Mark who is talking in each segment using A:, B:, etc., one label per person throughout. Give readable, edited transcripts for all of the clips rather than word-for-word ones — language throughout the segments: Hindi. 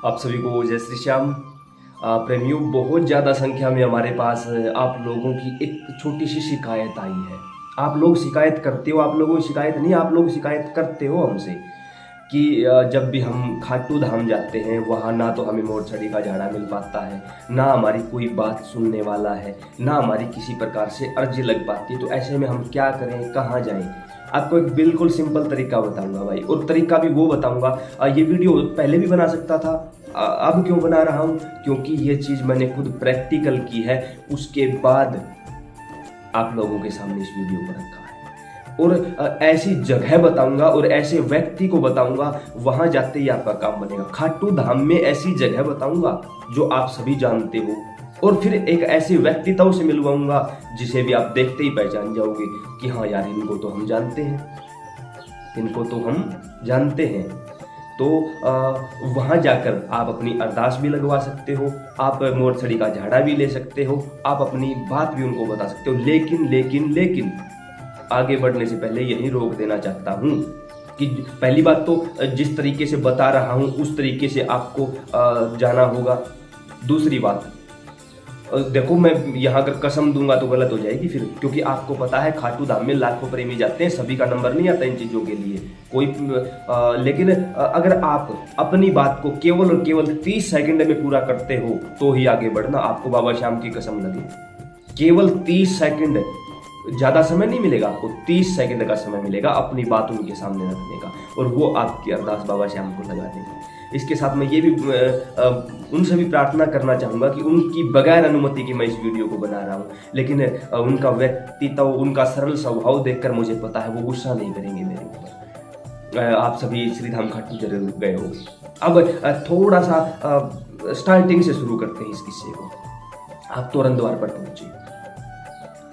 A: आप सभी को जय श्री श्याम। प्रेमियों, बहुत ज़्यादा संख्या में हमारे पास आप लोगों की एक छोटी सी शिकायत आई है। आप लोग शिकायत करते हो, आप लोगों की शिकायत नहीं, आप लोग शिकायत करते हो हमसे कि जब भी हम खाटू धाम जाते हैं वहाँ ना तो हमें मोरछड़ी का झाड़ा मिल पाता है, ना हमारी कोई बात सुनने वाला है, ना हमारी किसी प्रकार से अर्जी लग पाती है। तो ऐसे में हम क्या करें, कहाँ जाएं? आपको एक बिल्कुल सिंपल तरीका बताऊंगा भाई, और तरीका भी वो बताऊंगा। ये वीडियो पहले भी बना सकता था, अब क्यों बना रहा हूँ? क्योंकि ये चीज़ मैंने खुद प्रैक्टिकल की है, उसके बाद आप लोगों के सामने इस वीडियो को रखा है। और ऐसी जगह बताऊंगा और ऐसे व्यक्ति को बताऊंगा, वहां जाते ही आपका काम बनेगा। खाटू धाम में ऐसी जगह बताऊंगा जो आप सभी जानते हो, और फिर एक ऐसे व्यक्तित्व से मिलवाऊंगा जिसे भी आप देखते ही पहचान जाओगे कि हाँ यार, इनको तो हम जानते हैं, इनको तो हम जानते हैं। तो वहाँ जाकर आप अपनी अरदास भी लगवा सकते हो, आप मोरछड़ी का झाड़ा भी ले सकते हो, आप अपनी बात भी उनको बता सकते हो। लेकिन लेकिन लेकिन आगे बढ़ने से पहले यही रोक देना चाहता हूँ कि पहली बात तो जिस तरीके से बता रहा हूँ उस तरीके से आपको जाना होगा। दूसरी बात, देखो, मैं यहाँ अगर कसम दूंगा तो गलत हो जाएगी फिर, क्योंकि आपको पता है खाटू धाम में लाखों प्रेमी जाते हैं, सभी का नंबर नहीं आता इन चीज़ों के लिए कोई। लेकिन अगर आप अपनी बात को केवल और केवल 30 सेकंड में पूरा करते हो तो ही आगे बढ़ना। आपको बाबा श्याम की कसम लगे, केवल 30 सेकंड, ज़्यादा समय नहीं मिलेगा आपको, 30 सेकंड का समय मिलेगा अपनी बात उनके सामने रखने का, और वो आपकी अरदास बाबा श्याम को लगा देंगे। इसके साथ मैं ये भी उनसे भी प्रार्थना करना चाहूँगा कि उनकी बगैर अनुमति की मैं इस वीडियो को बना रहा हूँ, लेकिन उनका व्यक्तित्व, उनका सरल स्वभाव देखकर मुझे पता है वो गुस्सा नहीं करेंगे मेरे ऊपर। आप सभी श्रीधाम खाटू जरूर गए हो। अब थोड़ा सा स्टार्टिंग से शुरू करते हैं इस किस्से को। आप तोरण द्वार पर पहुंचे,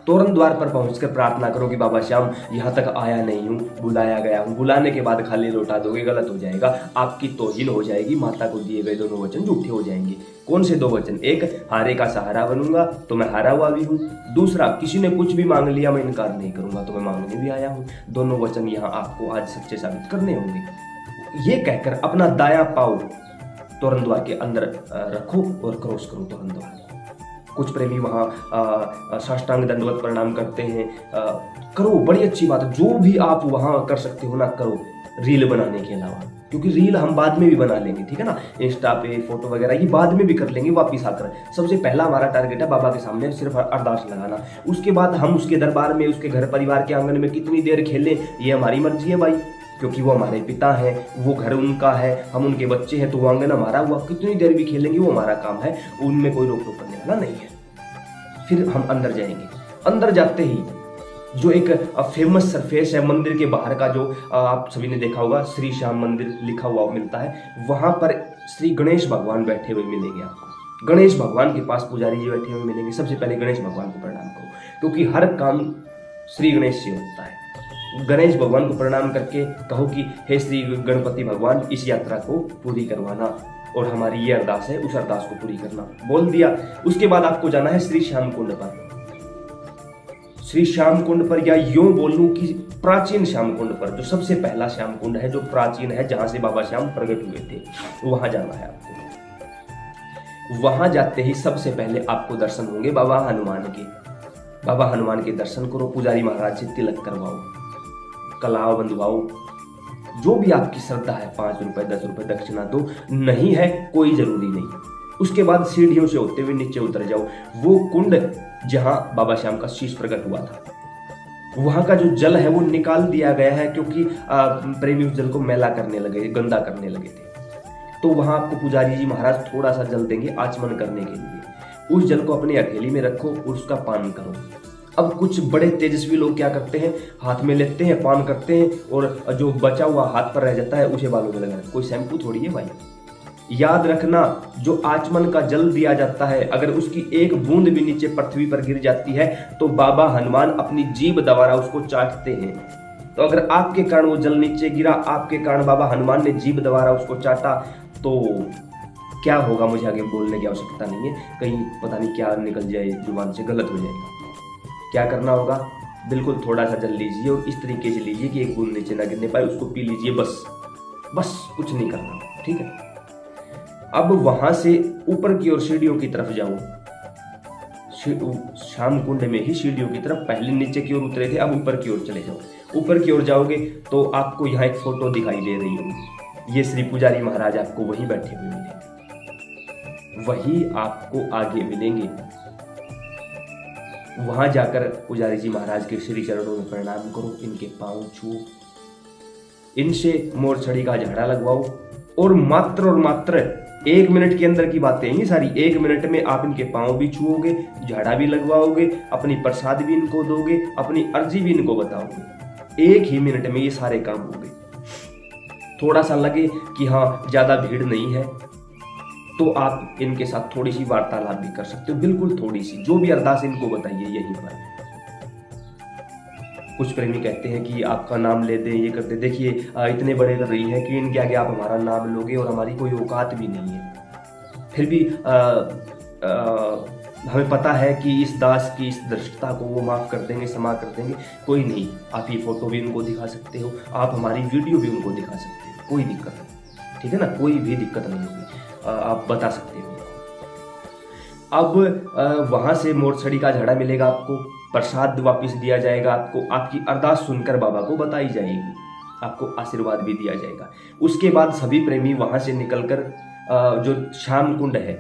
A: तोरण द्वार पर पहुंचकर प्रार्थना करो कि बाबा श्याम, यहाँ तक आया नहीं हूँ, बुलाया गया हूँ। बुलाने के बाद खाली लौटा दोगे, गलत हो जाएगा, आपकी तौहीन हो जाएगी, माता को दिए गए दोनों वचन झूठे हो जाएंगे। कौन से दो वचन? एक, हारे का सहारा बनूंगा तो मैं हारा हुआ भी हूँ। दूसरा, किसी ने कुछ भी मांग लिया मैं इनकार नहीं करूंगा तो मैं मांगने भी आया हूँ। दोनों वचन यहाँ आपको आज सच्चे साबित करने होंगे। ये कहकर अपना दायां पाँव तोरण द्वार के अंदर रखो और क्रॉस करो तोरण द्वार। कुछ प्रेमी वहाँ साष्टांग दंडवत प्रणाम करते हैं। करो, बड़ी अच्छी बात है। जो भी आप वहाँ कर सकते हो ना करो, रील बनाने के अलावा, क्योंकि रील हम बाद में भी बना लेंगे, ठीक है ना। इंस्टा पे फोटो वगैरह ये बाद में भी कर लेंगे वापिस आकर। सबसे पहला हमारा टारगेट है बाबा के सामने सिर्फ अरदास लगाना। उसके बाद हम उसके दरबार में, उसके घर परिवार के आंगन में कितनी देर खेलें ये हमारी मर्जी है भाई, क्योंकि वो हमारे पिता हैं, वो घर उनका है, हम उनके बच्चे हैं, तो वो आंगन हमारा हुआ। कितनी देर भी खेलेंगे वो हमारा काम है, उनमें कोई रोक टोक करने वाला नहीं है। फिर हम अंदर जाएंगे। अंदर जाते ही जो एक फेमस सरफेस है मंदिर के बाहर का, जो आप सभी ने देखा होगा, श्री श्याम मंदिर लिखा हुआ मिलता है, वहां पर श्री गणेश भगवान बैठे हुए मिलेंगे आपको। गणेश भगवान के पास पुजारी जी बैठे हुए मिलेंगे। सबसे पहले गणेश भगवान को प्रणाम करो, क्योंकि हर काम श्री गणेश से होता है। गणेश भगवान को प्रणाम करके कहो कि हे श्री गणपति भगवान, इस यात्रा को पूरी करवाना, और हमारी ये अरदास है, उस अरदास को पूरी करना। बोल दिया। उसके बाद आपको जाना है श्री श्याम कुंड पर। श्री श्याम कुंड पर, या यूं बोलूं कि प्राचीन श्याम कुंड पर, जो सबसे पहला श्याम कुंड है, जो प्राचीन है, जहां से बाबा श्याम प्रकट हुए थे, वहां जाना है आपको। वहां जाते ही सबसे पहले आपको दर्शन होंगे बाबा हनुमान के। बाबा हनुमान के दर्शन करो, पुजारी महाराज से तिलक करवाओ, कलाव बंधवाओ, जो भी आपकी श्रद्धा है, 5 रुपए 10 रुपए दक्षिणा दो, नहीं है कोई जरूरी नहीं। उसके बाद सीढ़ियों से होते हुए नीचे उतर जाओ। वो कुंड जहां बाबा श्याम का शीश प्रकट हुआ था, वहां का जो जल है वो निकाल दिया गया है, क्योंकि प्रेमी उस जल को मैला करने लगे, गंदा करने लगे थे। तो वहां आपको पुजारी जी महाराज थोड़ा सा जल देंगे आचमन करने के लिए। उस जल को अपनी हथेली में रखो और उसका पान करो। अब कुछ बड़े तेजस्वी लोग क्या करते हैं, हाथ में लेते हैं, पान करते हैं, और जो बचा हुआ हाथ पर रह जाता है उसे बालों में लगाना। कोई शैम्पू थोड़ी है भाई। याद रखना, जो आचमन का जल दिया जाता है, अगर उसकी एक बूंद भी नीचे पृथ्वी पर गिर जाती है तो बाबा हनुमान अपनी जीभ द्वारा उसको चाटते हैं। तो अगर आपके कारण वो जल नीचे गिरा, आपके कारण बाबा हनुमान ने जीभ द्वारा उसको चाटा, तो क्या होगा मुझे आगे बोलने की आवश्यकता नहीं है, कहीं पता नहीं क्या निकल जाए जुबान से, गलत हो जाएगा। क्या करना होगा, बिल्कुल थोड़ा सा जल लीजिए और इस तरीके से लीजिए कि एक बूंद नीचे ना गिरने पाए, उसको पी लीजिए, बस कुछ नहीं करना, ठीक है। अब वहां से ऊपर की ओर सीढ़ियों की तरफ जाओ। श्याम कुंड में ही सीढ़ियों की तरफ, पहले नीचे की ओर उतरे थे, अब ऊपर की ओर चले जाओ। ऊपर की ओर जाओगे तो आपको यहाँ एक फोटो दिखाई दे रही होगी, ये श्री पुजारी महाराज आपको वहीं बैठे हुए मिलेंगे, वही आपको आगे मिलेंगे। वहां जाकर पुजारी जी महाराज के श्री चरणों में प्रणाम करो, इनके पांव छुओ, इनसे मोरछड़ी का झाड़ा लगवाओ और मात्र 1 मिनट के अंदर की बातें हैं ये सारी। 1 मिनट में आप इनके पांव भी छुओगे, झाड़ा भी लगवाओगे, अपनी प्रसाद भी इनको दोगे, अपनी अर्जी भी इनको बताओगे। 1 ही मिनट में ये सारे काम हो गए। थोड़ा सा लगे कि हाँ ज्यादा भीड़ नहीं है तो आप इनके साथ थोड़ी सी वार्तालाप भी कर सकते हो, बिल्कुल थोड़ी सी, जो भी अरदास इनको बताइए यहीं पर। कुछ प्रेमी कहते हैं कि आपका नाम ले दें, ये करते, देखिए इतने बड़े कर रही है कि इनके आगे आप हमारा नाम लोगे और हमारी कोई औकात भी नहीं है। फिर भी हमें पता है कि इस दास की इस दृष्टता को वो माफ़ कर देंगे, क्षमा कर देंगे। कोई नहीं, आप ये फोटो भी उनको दिखा सकते हो, आप हमारी वीडियो भी उनको दिखा सकते हो, कोई दिक्कत नहीं, ठीक है ना, कोई भी दिक्कत नहीं होगी, आप बता सकते हो। अब वहाँ से मोरछड़ी का झाड़ा मिलेगा आपको, प्रसाद वापस दिया जाएगा आपको, आपकी अरदास सुनकर बाबा को बताई जाएगी, आपको आशीर्वाद भी दिया जाएगा। उसके बाद सभी प्रेमी वहाँ से निकलकर जो श्याम कुंड है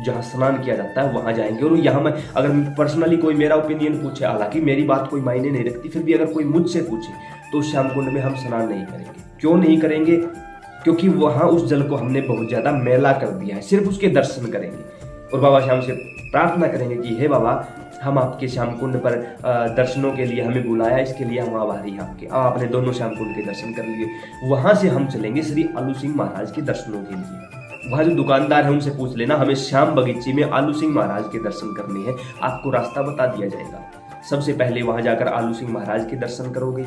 A: जहाँ स्नान किया जाता है वहाँ जाएंगे। और यहाँ मैं अगर पर्सनली कोई मेरा ओपिनियन पूछे, हालांकि मेरी बात कोई मायने नहीं रखती, फिर भी अगर कोई मुझसे पूछे तो श्याम कुंड में हम स्नान नहीं करेंगे। क्यों नहीं करेंगे? क्योंकि वहाँ उस जल को हमने बहुत ज़्यादा मैला कर दिया है, सिर्फ उसके दर्शन करेंगे और बाबा श्याम से प्रार्थना करेंगे कि हे बाबा, हम आपके श्याम कुंड पर दर्शनों के लिए हमें बुलाया, इसके लिए हम आभारी हैं आपके। आपने दोनों श्याम कुंड के दर्शन कर लिए। वहां से हम चलेंगे श्री आलू सिंह महाराज के दर्शनों के लिए। वहां जो दुकानदार है उनसे पूछ लेना, हमें श्याम बगीचे में आलू सिंह महाराज के दर्शन करने हैं, आपको रास्ता बता दिया जाएगा। सबसे पहले वहां जाकर आलू सिंह महाराज के दर्शन करोगे,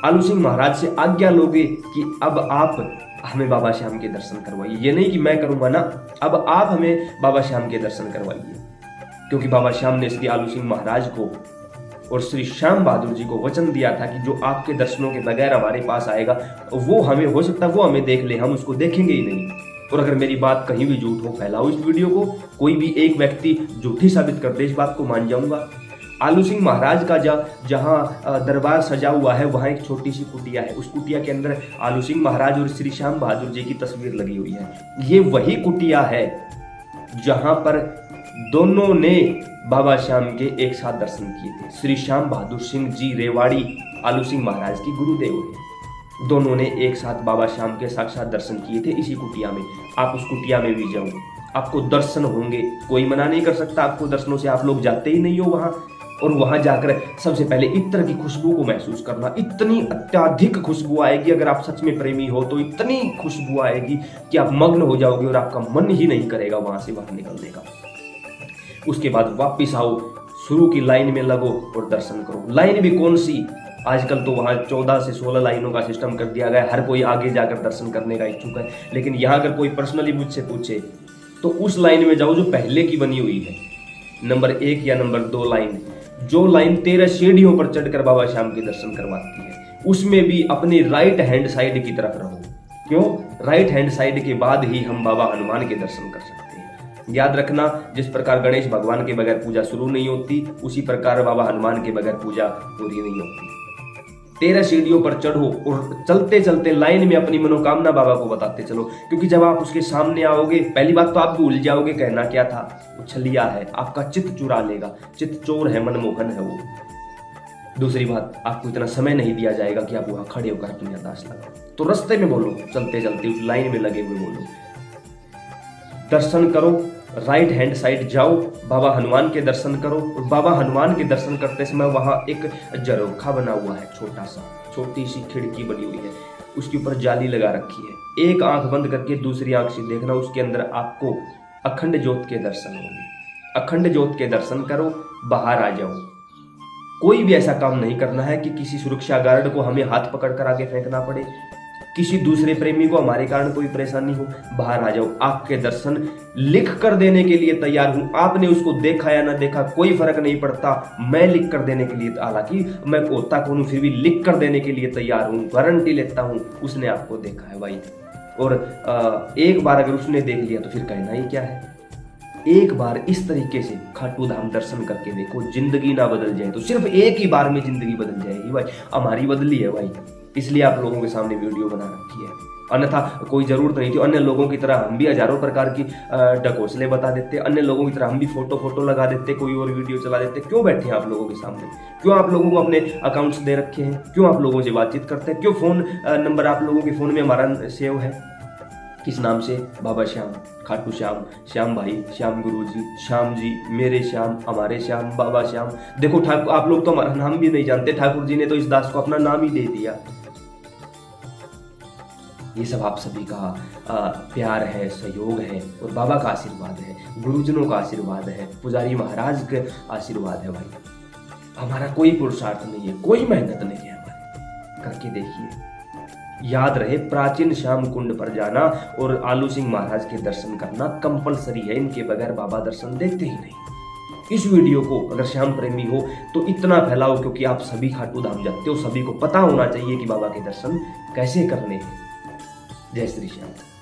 A: आलू सिंह महाराज से आज्ञा लोगे कि अब आप हमें बाबा श्याम के दर्शन करवाइए। ये नहीं कि मैं करूंगा ना, अब आप हमें बाबा श्याम के दर्शन करवाइए, क्योंकि बाबा श्याम ने श्री आलू सिंह महाराज को और श्री श्याम बहादुर जी को वचन दिया था कि जो आपके दर्शनों के बगैर हमारे पास आएगा वो हमें, हो सकता है वो हमें देख ले, हम उसको देखेंगे ही नहीं। और अगर मेरी बात कहीं भी झूठ हो, फैलाओ इस वीडियो को, कोई भी एक व्यक्ति झूठी साबित कर दे, इस बात को मान जाऊंगा। आलू सिंह महाराज का जहाँ दरबार सजा हुआ है वहाँ एक छोटी सी कुटिया है, उस कुटिया के अंदर आलू सिंह महाराज और श्री श्याम बहादुर जी की तस्वीर लगी हुई है। ये वही कुटिया है जहाँ पर दोनों ने बाबा श्याम के एक साथ दर्शन किए थे। श्री श्याम बहादुर सिंह जी रेवाड़ी आलू सिंह महाराज की गुरुदेव है, दोनों ने एक साथ बाबा श्याम के साक्षात दर्शन किए थे इसी कुटिया में। आप उस कुटिया में भी जाओ, आपको दर्शन होंगे, कोई मना नहीं कर सकता आपको दर्शनों से, आप लोग जाते ही नहीं हो वहां। और वहां जाकर सबसे पहले इत्र की खुशबू को महसूस करना, इतनी अत्यधिक खुशबू आएगी, अगर आप सच में प्रेमी हो तो इतनी खुशबू आएगी कि आप मग्न हो जाओगे और आपका मन ही नहीं करेगा वहां से बाहर निकलने का। उसके बाद वापिस आओ, शुरू की लाइन में लगो और दर्शन करो। लाइन भी कौन सी, आजकल तो वहाँ 14 से 16 लाइनों का सिस्टम कर दिया गया, हर कोई आगे जाकर दर्शन करने का इच्छुक है। लेकिन यहाँ अगर कोई पर्सनली मुझसे पूछे तो उस लाइन में जाओ जो पहले की बनी हुई है, नंबर 1 या नंबर 2 लाइन, जो लाइन 13 सीढ़ियों पर चढ़कर बाबा श्याम के दर्शन करवाती है, उसमें भी अपनी राइट हैंड साइड की तरफ रहो। क्यों? राइट हैंड साइड के बाद ही हम बाबा हनुमान के दर्शन कर सकते हैं। याद रखना, जिस प्रकार गणेश भगवान के बगैर पूजा शुरू नहीं होती, उसी प्रकार बाबा हनुमान के बगैर पूजा पूरी नहीं होती। 13 सीढ़ियों पर चढ़ो और चलते चलते लाइन में अपनी मनोकामना बाबा को बताते चलो, क्योंकि जब आप उसके सामने आओगे, पहली बात तो आप भूल जाओगे कहना क्या था, उछलिया है, आपका चित्त चुरा लेगा, चित्त चोर है, मनमोहन है वो। दूसरी बात, आपको इतना समय नहीं दिया जाएगा कि आप वहां खड़े होकर अपनी अरदास लगाओ, तो रास्ते में बोलो, चलते चलते उस लाइन में लगे हुए बोलो। दर्शन करो, राइट हैंड साइड जाओ, बाबा हनुमान के दर्शन करो। और बाबा हनुमान के दर्शन करते समय वहां एक झरोखा बना हुआ है, छोटा सा, छोटी सी खिड़की बनी हुई है, उसके ऊपर जाली लगा रखी है। एक आंख बंद करके दूसरी आंख से देखना, उसके अंदर आपको अखंड ज्योत के दर्शन होंगे। अखंड ज्योत के दर्शन करो, बाहर आ जाओ। कोई भी ऐसा काम नहीं करना है कि किसी सुरक्षा गार्ड को हमें हाथ पकड़कर आगे फेंकना पड़े, किसी दूसरे प्रेमी को हमारे कारण कोई परेशानी हो। बाहर आ जाओ, आपके दर्शन लिख कर देने के लिए तैयार हूं। आपने उसको देखा या ना देखा कोई फर्क नहीं पड़ता, मैं लिख कर देने के लिए, हालांकि मैं होता कौन हूं फिर भी लिख कर देने के लिए तैयार हूं, गारंटी लेता हूं उसने आपको देखा है भाई। और एक बार अगर उसने देख लिया तो फिर कहना ही क्या है। एक बार इस तरीके से खाटू धाम दर्शन करके देखो, जिंदगी ना बदल जाए तो सिर्फ एक ही बार में जिंदगी बदल जाएगी भाई। हमारी बदली है भाई, इसलिए आप लोगों के सामने वीडियो बना रखी है, अन्यथा कोई जरूरत नहीं थी। अन्य लोगों की तरह हम भी हजारों प्रकार की ढकोसले बता देते, अन्य लोगों की तरह हम भी फोटो लगा देते, कोई और वीडियो चला देते। क्यों बैठे हैं आप लोगों के सामने? क्यों आप लोगों को अपने अकाउंट्स दे रखे हैं? क्यों आप लोगों से बातचीत करते हैं? क्यों फोन नंबर आप लोगों के फोन में हमारा सेव है? किस नाम से? बाबा श्याम, खाटू श्याम, श्याम भाई, श्याम गुरुजी, श्याम जी, मेरे श्याम, हमारे श्याम, बाबा श्याम। देखो ठाकुर, आप लोग तो हमारा नाम भी नहीं जानते, ठाकुर जी ने तो इस दास को अपना नाम ही दे दिया। ये सब आप सभी का प्यार है, सहयोग है, और बाबा का आशीर्वाद है, गुरुजनों का आशीर्वाद है, पुजारी महाराज का आशीर्वाद है भाई। हमारा कोई पुरुषार्थ नहीं है, कोई मेहनत नहीं है हमारी। करके देखिए, याद रहे, प्राचीन श्याम कुंड पर जाना और आलू सिंह महाराज के दर्शन करना कंपलसरी है। इनके बगैर बाबा दर्शन देते ही नहीं। इस वीडियो को अगर श्याम प्रेमी हो तो इतना फैलाओ, क्योंकि आप सभी खाटू धाम जाते हो, सभी को पता होना चाहिए कि बाबा के दर्शन कैसे करने हैं। जय श्री श्याम।